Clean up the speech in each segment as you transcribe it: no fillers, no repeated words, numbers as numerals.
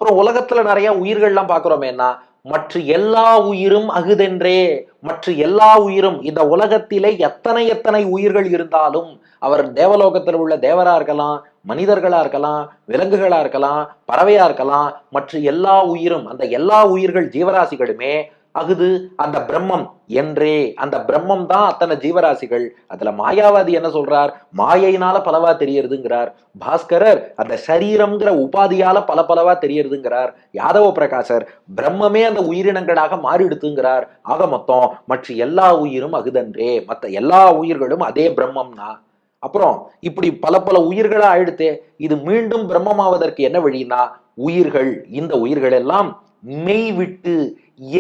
அப்புறம் உலகத்துல நிறைய உயிர்கள்லாம் பாக்குறோமேன்னா, மற்ற எல்லா உயிரும் அகுதென்றே, மற்ற எல்லா உயிரும் இந்த உலகத்திலே எத்தனை எத்தனை உயிர்கள் இருந்தாலும், அவர் தேவலோகத்தில் உள்ள தேவரா இருக்கலாம், மனிதர்களா இருக்கலாம், விலங்குகளா இருக்கலாம், பறவையா இருக்கலாம், மற்ற எல்லா உயிரும், அந்த எல்லா உயிர்கள் ஜீவராசிகளுமே அகுது அந்த பிரம்மம் என்றே, அந்த பிரம்மம் தான் அத்தனை ஜீவராசிகள். அதுல மாயாவாதி என்ன சொல்றார்? மாயையினால பலவா தெரியறதுங்கிறார். பாஸ்கரர் அந்த சரீரம்ங்கிற உபாதியால பல பலவா தெரியறதுங்கிறார். யாதவ பிரகாசர் பிரம்மமே அந்த உயிரினங்களாக மாறிடுத்துங்கிறார். ஆக மொத்தம் மற்ற எல்லா உயிரும் அகுதன்றே, மற்ற எல்லா உயிர்களும் அதே பிரம்மம்னா. அப்புறம் இப்படி பல பல உயிர்களா ஆயிடுத்தே, இது மீண்டும் பிரம்மமாவதற்கு என்ன வழின்னா, உயிர்கள், இந்த உயிர்கள் எல்லாம் மெய் விட்டு,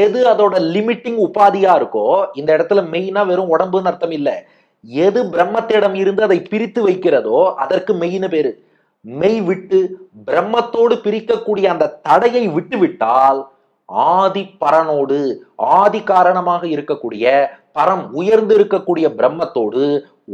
எது அதோட லிமிட்டிங் உபாதியா இருக்கோ, இந்த இடத்துல மெய்னா வெறும் உடம்புன்னு அர்த்தம் இல்ல, எது பிரம்மத்திடம் இருந்து அதை பிரித்து வைக்கிறதோ அதற்கு மெய்னு பேரு. மெய் விட்டு பிரம்மத்தோடு பிரிக்கக்கூடிய அந்த தடையை விட்டு விட்டால் ஆதி பரனோடு, ஆதி காரணமாக இருக்கக்கூடிய பரம், உயர்ந்து இருக்கக்கூடிய பிரம்மத்தோடு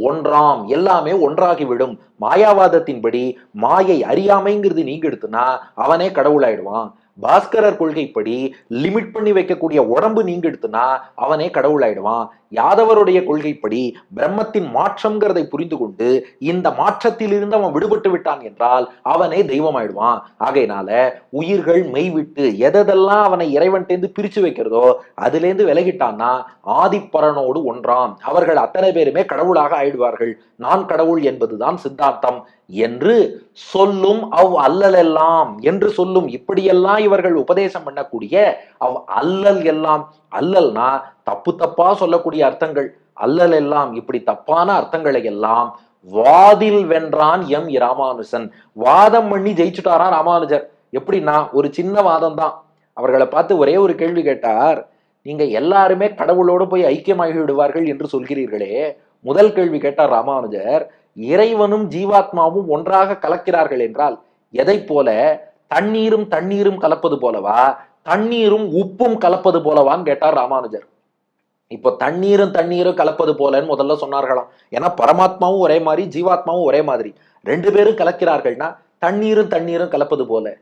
ஒன்றாம், எல்லாமே ஒன்றாகிவிடும். மாயாவாதத்தின்படி மாயை அறியாமைங்கிறது நீங்க எடுத்துனா அவனே கடவுளாயிடுவான். பாஸ்கரர் கொள்கைப்படி லிமிட் பண்ணி வைக்கக்கூடிய உடம்பு நீங்க எடுத்துனா அவனே கடவுளாயிடுவான். யாதவருடைய கொள்கைப்படி பிரம்மத்தின் மாற்றம்ங்கிறதை புரிந்து கொண்டு இந்த மாற்றத்தில் இருந்து அவன் விடுபட்டு விட்டான் என்றால் அவனே தெய்வம் ஆயிடுவான். ஆகையினால உயிர்கள் மெய்விட்டு எதெல்லாம் அவனை இறைவன்டேந்து பிரிச்சு வைக்கிறதோ அதுல இருந்து விலகிட்டான்னா ஆதிப்பரனோடு ஒன்றாம், அவர்கள் அத்தனை பேருமே கடவுளாக ஆயிடுவார்கள். நான் கடவுள் என்பதுதான் சித்தாந்தம் என்று சொல்லும் அவ் அல்லல் எல்லாம் என்று சொல்லும். இப்படியெல்லாம் இவர்கள் உபதேசம் பண்ணக்கூடிய அவ் அல்லல் எல்லாம், அல்லல்னா தப்பு தப்பா சொல்லக்கூடிய அர்த்தங்கள், அல்லல் எல்லாம் இப்படி தப்பான அர்த்தங்களை எல்லாம் வாதில் வென்றான் எம் ராமானுஜன். வாதம் பண்ணி ஜெயிச்சுட்டாரா ராமானுஜர். எப்படின்னா ஒரு சின்ன வாதம் தான். அவர்களை பார்த்து ஒரே ஒரு கேள்வி கேட்டார், நீங்க எல்லாருமே கடவுளோடு போய் ஐக்கியமாகி விடுவார்கள் என்று சொல்கிறீர்களே. முதல் கேள்வி கேட்டார் ராமானுஜர், இறைவனும் ஜீவாத்மாவும் ஒன்றாக கலக்கிறார்கள் என்றால் எதை போல? தண்ணீரும் தண்ணீரும் கலப்பது போலவா, தண்ணீரும் உப்பும் கலப்பது போலவான்னு கேட்டார் ராமானுஜர். இப்போ தண்ணீரும் தண்ணீரும் கலப்பது போலன்னு முதல்ல சொன்னார்களாம். ஏன்னா பரமாத்மாவும் ஒரே மாதிரி, ஜீவாத்மாவும் ஒரே மாதிரி, ரெண்டு பேரும் கலக்கிறார்கள்னா தண்ணீரும் தண்ணீரும் கலப்பது போல.